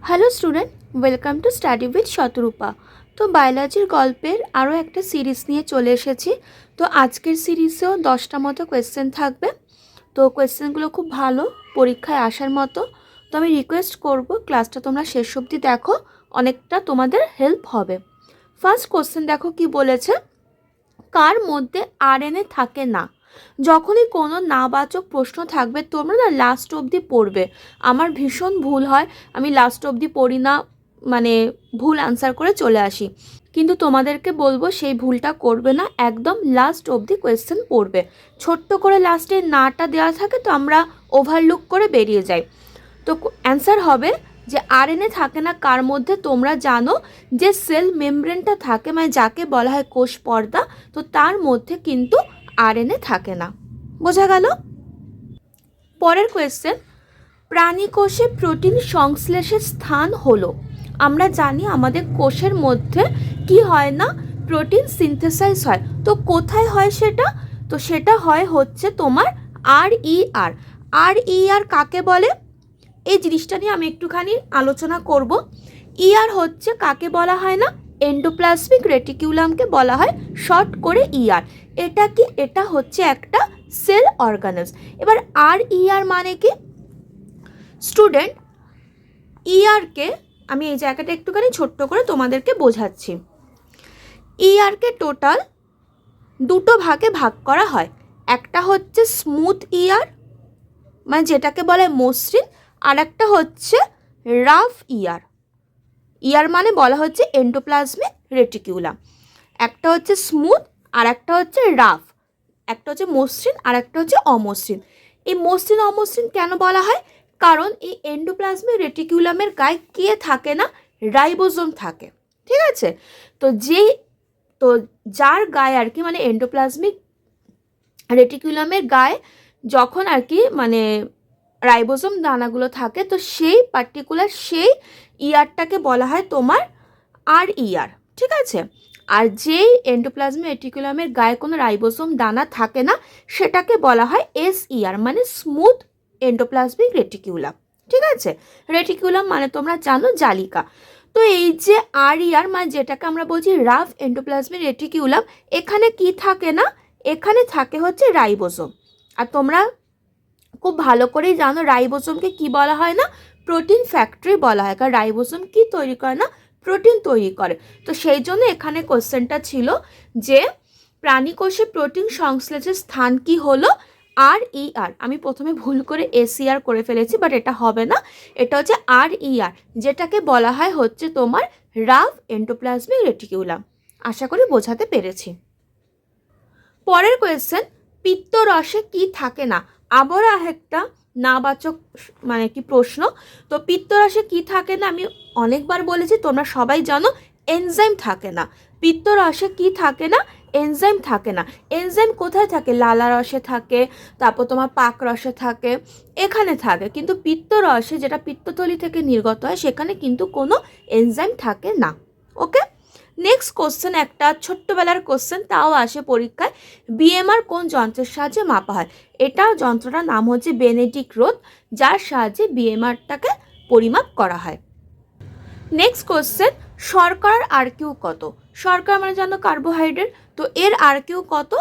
Hello student, welcome to study with Shatarupa. তো বায়োলজির গল্পের আরও একটা সিরিজ নিয়ে চলে এসেছি। তো আজকের সিরিজেও 10টা মতো কোয়েশ্চেন থাকবে। তো কোয়েশ্চেনগুলো খুব ভালো, পরীক্ষায় আসার মতো। তো আমি রিকোয়েস্ট করব ক্লাসটা তোমরা শেষ অবধি দেখো, অনেকটা তোমাদের হেল্প হবে। ফার্স্ট কোয়েশ্চেন দেখো কি বলেছে, কার মধ্যে আরএনএ থাকে না? যখনই কোনো নাবাচক প্রশ্ন থাকবে তোমরা না লাস্ট অবধি পড়বে। আমার ভীষণ ভুল হয়, আমি লাস্ট অবধি পড়ি না, মানে ভুল আনসার করে চলে আসি। কিন্তু তোমাদেরকে বলবো সেই ভুলটা করবে না, একদম লাস্ট অবধি কোয়েশ্চেন পড়বে। ছোট্ট করে লাস্টে নাটা দেওয়া থাকে তো আমরা ওভারলুক করে বেরিয়ে যাই। তো অ্যান্সার হবে যে আরএনএ থাকে না কার মধ্যে? তোমরা জানো যে সেল মেমব্রেনটা থাকে, মানে যাকে বলা হয় কোষ পর্দা, তো তার মধ্যে কিন্তু আরএনএ থাকে না। বোঝা গেল? পরের কোয়েশ্চেন, প্রাণী কোষে প্রোটিন সংশ্লেষের স্থান হলো। আমরা জানি আমাদের কোষের মধ্যে কি হয় না, প্রোটিন সিনথেসাইজ হয়। তো কোথায় হয় সেটা? তো সেটা হয় হচ্ছে তোমার RER। RER কাকে বলে? এই জিনিসটা নিয়ে আমি একটুখানি আলোচনা করব। ER হচ্ছে কাকে বলা হয় না, এন্ডোপ্লাজমিক রেটিকুলামকে বলা হয় শর্ট করে ER। এটা কি? এটা হচ্ছে একটা সেল অর্গানেলস। এবার RER মানে কি স্টুডেন্ট? ERকে আমি এই জায়গাটা একটুখানি ছোট্ট করে তোমাদেরকে বোঝাচ্ছি। ERকে টোটাল দুটো ভাগে ভাগ করা হয়। একটা হচ্ছে স্মুথ ER, মানে যেটাকে বলে মসৃণ, আর একটা হচ্ছে রাফ ER। ER মানে বলা হচ্ছে এন্ডোপ্লাজমিক রেটিকুলাম। একটা হচ্ছে স্মুথ আর একটা হচ্ছে রাফ, একটা হচ্ছে মসৃণ আর একটা হচ্ছে অমসৃণ। এই মসৃণ অমসৃণ কেন বলা হয়? কারণ এই এন্ডোপ্লাজমিক রেটিকুলামের গায়ে কে থাকে না, রাইবোজোম থাকে। ঠিক আছে? তো যার গায়ে আর কি, মানে এন্ডোপ্লাজমিক রেটিকুলামের গায়ে যখন আর কি মানে রাইবোজোম দানাগুলো থাকে, তো সেই পার্টিকুলার সেই ইয়ারটাকে বলা হয় তোমার RER। ঠিক আছে? আর যেই এন্ডোপ্লাজমিক রেটিকুলামের গায়ে কোনো রাইবোজোম দানা থাকে না সেটাকে বলা হয় SER, মানে স্মুথ এন্ডোপ্লাজমিক রেটিকুলাম। ঠিক আছে? রেটিকুলাম মানে তোমরা জানো জালিকা। তো এই যে RER মানে যেটাকে আমরা বলছি রাফ এন্ডোপ্লাজমিক রেটিকুলাম, এখানে কি থাকে না, এখানে থাকে হচ্ছে রাইবোজোম। আর তোমরা খুব ভালো করেই জানো রাইবোজোমকে কি বলা হয় না, প্রোটিন ফ্যাক্টরি বলা হয়। কারণ রাইবোজোম কি তৈরি করে না, প্রোটিন তৈরি করে। তো সেই জন্য এখানে কোশ্চেনটা ছিল যে প্রাণী কোষে প্রোটিন সংশ্লেষের স্থান কি হলো? RER। আমি প্রথমে ভুল করে SER করে ফেলেছি, বাট এটা হবে না, এটা হচ্ছে RER, যেটাকে বলা হয় হচ্ছে তোমার রাফ এন্ডোপ্লাজমিক রেটিকুলাম। আশা করি বোঝাতে পেরেছি। পরের কোয়েশ্চেন, পিত্তরসে কি থাকে না? আবারও একটা নাবাচক মানে কি প্রশ্ন। তো পিত্তরসে কি থাকে না আমি অনেকবার বলেছি, তোমরা সবাই জানো এনজাইম থাকে না। পিত্তরসে কি থাকে না? এনজাইম থাকে না। এনজাইম কোথায় থাকে? লালা রসে থাকে, তারপর তোমার পাক রসে থাকে, এখানে থাকে। কিন্তু পিত্তরসে, যেটা পিত্তথলি থেকে নির্গত হয়, সেখানে কিন্তু কোনো এনজাইম থাকে না। ওকে, নেক্সট কোশ্চেন একটা ছোট্টবেলার কোশ্চেন, তাও আসে পরীক্ষায়। BMR কোন যন্ত্রের সাহায্যে মাপা হয়? এটা যন্ত্রটার নাম হচ্ছে বেনেডিক্ট রোধ, যার সাহায্যে BMRটাকে পরিমাপ করা হয়। নেক্সট কোশ্চেন, শর্করার আরকিউ কত? শর্করা মানে জানো কার্বোহাইড্রেট, তো এর আরকিউ কত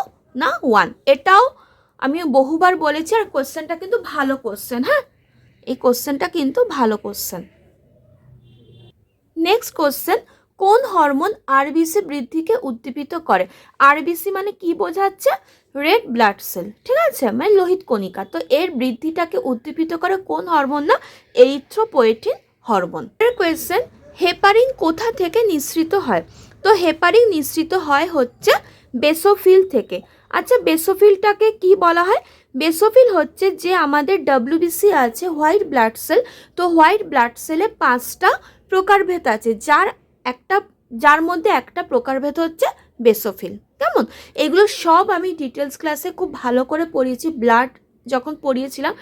না 1। এটাও আমি বহুবার বলেছি, আর কোশ্চেনটা কিন্তু ভালো কোশ্চেন। হ্যাঁ, এই কোশ্চেনটা কিন্তু ভালো কোশ্চেন। নেক্সট কোশ্চেন, কোন হরমোন আরবিসি বৃদ্ধিকে উদ্দীপিত করে? আরবিসি মানে কি বোঝাচ্ছে? Red blood cell. ঠিক আছে, মানে লোহিত কণিকা। তো এর বৃদ্ধিটাকে উদ্দীপিত করে কোন হরমোন না? Erythropoietin hormone. এর কোয়েশ্চেন, হেপারিন কোথা থেকে নিঃসৃত হয়? তো হেপারিন নিঃসৃত হয় হচ্ছে বেসোফিল থেকে। আচ্ছা, বেসোফিলটাকে কি বলা হয়? বেসোফিল হচ্ছে যে আমাদের WBC আছে, হোয়াইট ব্লাড সেল। তো হোয়াইট ব্লাড সেলে 5টা প্রকারভেদ আছে, যার মধ্যে একটা প্রকারভেদ হচ্ছে বেসোফিল। কেমন? এগুলো সব আমি ডিটেলস ক্লাসে খুব ভালো করে পড়িয়েছি, ব্লাড যখন পড়িয়েছিলাম।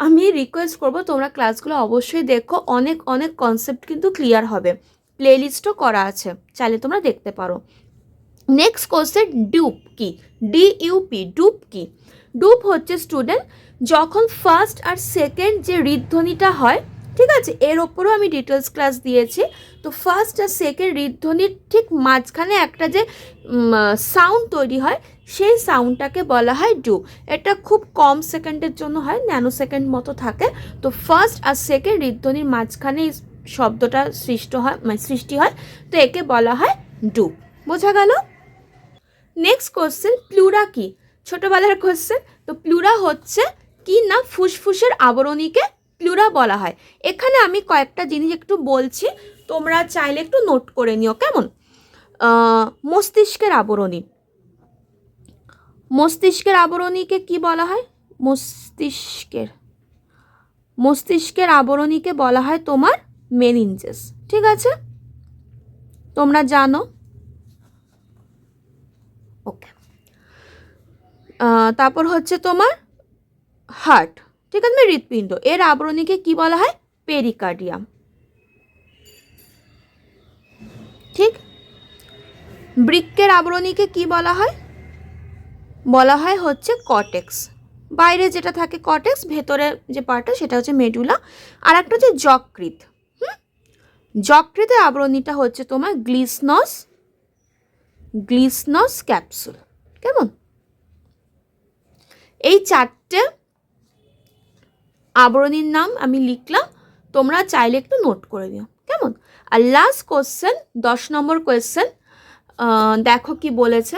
আমি রিকোয়েস্ট করব তোমরা ক্লাসগুলো অবশ্যই দেখো, অনেক অনেক কনসেপ্ট কিন্তু ক্লিয়ার হবে। প্লেলিস্টও করা আছে, চাইলে তোমরা দেখতে পারো। নেক্সট কোশ্চেন, ডুপ কি? DUP, ডুপ কি? ডুপ হচ্ছে স্টুডেন্ট যখন ফার্স্ট আর সেকেন্ড যে হৃদধ্বনিটা হয় ঠিক আছে, এর ওপরেও আমি ডিটেলস ক্লাস দিয়েছি। তো ফার্স্ট আর সেকেন্ড হৃদধ্বনির ঠিক মাঝখানে একটা যে সাউন্ড তৈরি হয় সেই সাউন্ডটাকে বলা হয় ডু। এটা খুব কম সেকেন্ডের জন্য হয়, ন্যানো সেকেন্ড মতো থাকে। তো ফার্স্ট আর সেকেন্ড হৃদধ্বনির মাঝখানে এই শব্দটা সৃষ্টি হয়, তো একে বলা হয় ডু। বোঝা গেল? নেক্সট কোশ্চেন, প্লুরা কি? ছোটোবেলার কোশ্চেন। তো প্লুরা হচ্ছে কি না, ফুসফুসের আবরণীকে প্লুরা বলা হয়। এখানে আমি কয়েকটা জিনিস একটু বলছি, তোমরা চাইলে একটু নোট করে নিও, কেমন? মস্তিষ্কের আবরণী, মস্তিষ্কের আবরণীকে কি বলা হয়? মস্তিষ্কের আবরণীকে বলা হয় তোমার মেনিনজেস। ঠিক আছে, তোমরা জানো। ওকে, তারপর হচ্ছে তোমার হার্ট, ঠিক আছে, হৃৎপিণ্ড, এর আবরণীকে কি বলা হয়? পেরিকার্ডিয়াম। ঠিক, বৃক্কের আবরণীকে কি বলা হয়? বলা হয় হচ্ছে কর্টেক্স। বাইরে যেটা থাকে কর্টেক্স, ভেতরে যে পার্টটা সেটা হচ্ছে মেডুলা। আর একটা হচ্ছে যকৃৎ। যকৃতের আবরণীটা হচ্ছে তোমার গ্লিসনস ক্যাপসুল। কেমন? এই চারটে আবরণীর নাম আমি লিখলাম, তোমরা চাইলে একটু নোট করে দিও, কেমন? আর লাস্ট কোশ্চেন, 10 নম্বর কোয়েশ্চেন, দেখো কি বলেছে।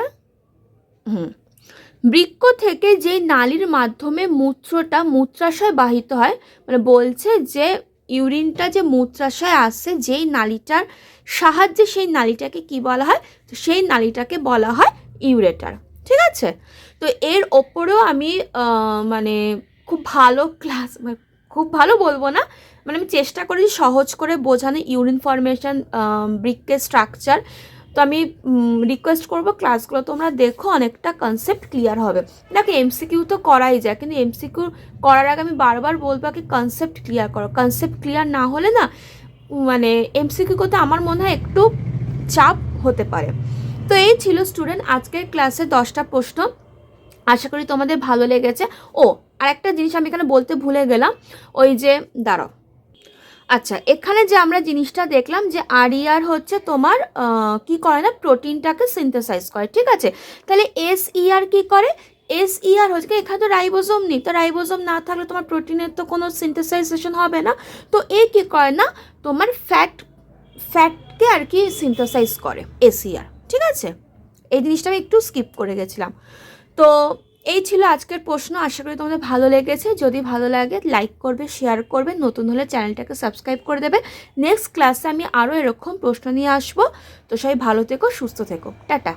বৃক্ক থেকে যেই নালীর মাধ্যমে মূত্রাশয় বাহিত হয়, মানে বলছে যে ইউরিনটা যে মূত্রাশয় আসছে যেই নালীটার সাহায্যে, সেই নালীটাকে কি বলা হয়? তো সেই নালীটাকে বলা হয় ইউরেটার। ঠিক আছে, তো এর ওপরেও আমি মানে খুব ভালো ক্লাস, খুব ভালো বলবো না, মানে আমি চেষ্টা করি সহজ করে বোঝানো, ইউরিন ফর্মেশন, বৃক্কের স্ট্রাকচার। তো আমি রিকোয়েস্ট করবো ক্লাসগুলো তোমরা দেখো, অনেকটা কনসেপ্ট ক্লিয়ার হবে। দেখো এমসিকিউ তো করাই যায়, কিন্তু এমসিকিউ করার আগে আমি বারবার বলবো কি কনসেপ্ট ক্লিয়ার করো। কনসেপ্ট ক্লিয়ার না হলে না, মানে এমসিকিউ করতে আমার মনে হয় একটু চাপ হতে পারে। তো এই ছিল স্টুডেন্ট আজকের ক্লাসে 10টা প্রশ্ন। আশা করি তোমাদের ভালো লেগেছে। ও, আর একটা জিনিস আমি এখানে বলতে ভুলে গেলাম, ওই যে দাঁড়াও, আচ্ছা, এখানে যে আমরা জিনিসটা দেখলাম যে আরইআর হচ্ছে তোমার কি করে না, প্রোটিনটাকে সিনথেসাইজ করে। ঠিক আছে, তাহলে এসইআর কি করে? এসইআর হচ্ছে, এখানে তো রাইবোজোম নেই, তো রাইবোজোম না থাকলে তোমার প্রোটিনের তো কোনো সিনথেসাইজেশন হবে না। তো এ কি করে না, তোমার ফ্যাটকে আর কি সিনথেসাইজ করে এসইআর। ঠিক আছে, এই জিনিসটা আমি একটু স্কিপ করে গেছিলাম। তো এই ছিল আজকের প্রশ্ন। আশা করি তোমাদের ভালো লেগেছে। যদি ভালো লাগে লাইক করবে, শেয়ার করবে, নতুন হলে চ্যানেলটাকে সাবস্ক্রাইব করে দেবে। নেক্সট ক্লাসে আমি আরও এরকম প্রশ্ন নিয়ে আসবো। তো সবাই ভালো থেকো, সুস্থ থেকো, টাটা।